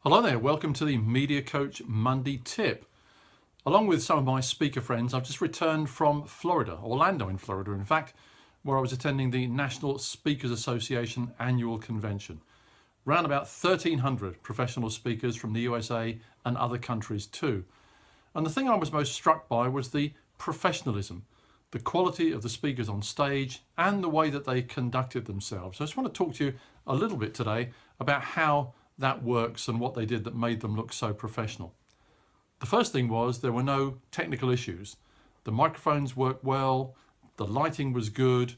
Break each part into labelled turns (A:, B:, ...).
A: Hello there, welcome to the Media Coach Monday Tip. Along with some of my speaker friends, I've just returned from Florida, Orlando in Florida, in fact, where I was attending the National Speakers Association annual convention. Around about 1,300 professional speakers from the USA and other countries too. And the thing I was most struck by was the professionalism, the quality of the speakers on stage and the way that they conducted themselves. So I just want to talk to you a little bit today about how that works and what they did that made them look so professional. The first thing was there were no technical issues. The microphones worked well, the lighting was good,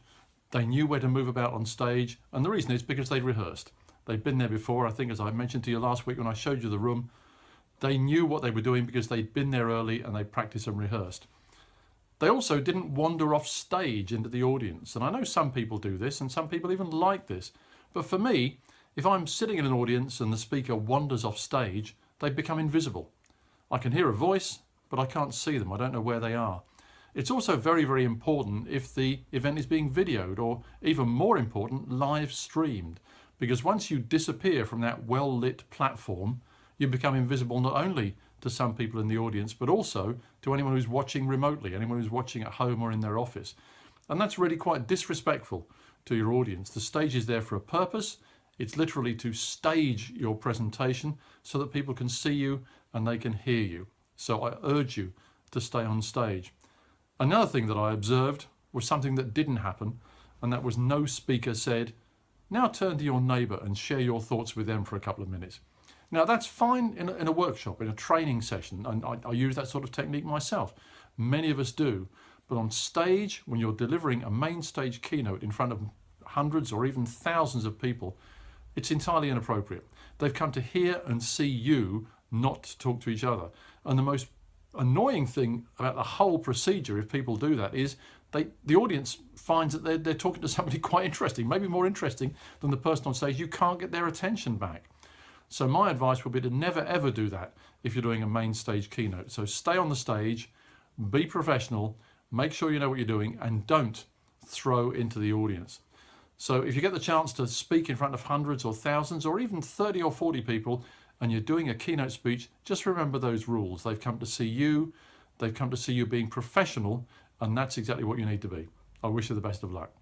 A: they knew where to move about on stage, and the reason is because they'd rehearsed. They'd been there before. I think, as I mentioned to you last week when I showed you the room, they knew what they were doing because they'd been there early and they practiced and rehearsed. They also didn't wander off stage into the audience, and I know some people do this and some people even like this, but for me, if I'm sitting in an audience and the speaker wanders off stage, they become invisible. I can hear a voice, but I can't see them. I don't know where they are. It's also very, very important if the event is being videoed, or even more important, live streamed, because once you disappear from that well-lit platform, you become invisible not only to some people in the audience, but also to anyone who's watching remotely, anyone who's watching at home or in their office. And that's really quite disrespectful to your audience. The stage is there for a purpose. It's literally to stage your presentation so that people can see you and they can hear you. So I urge you to stay on stage. Another thing that I observed was something that didn't happen, and that was no speaker said, "Now turn to your neighbour and share your thoughts with them for a couple of minutes." Now that's fine in a workshop, in a training session, and I use that sort of technique myself. Many of us do. But on stage, when you're delivering a main stage keynote in front of hundreds or even thousands of people, it's entirely inappropriate. They've come to hear and see you, not to talk to each other. And the most annoying thing about the whole procedure, if people do that, is the audience finds that they're talking to somebody quite interesting, maybe more interesting than the person on stage. You can't get their attention back. So my advice would be to never ever do that if you're doing a main stage keynote. So stay on the stage, be professional, make sure you know what you're doing, and don't throw into the audience. So if you get the chance to speak in front of hundreds or thousands or even 30 or 40 people and you're doing a keynote speech, just remember those rules. They've come to see you, they've come to see you being professional, and that's exactly what you need to be. I wish you the best of luck.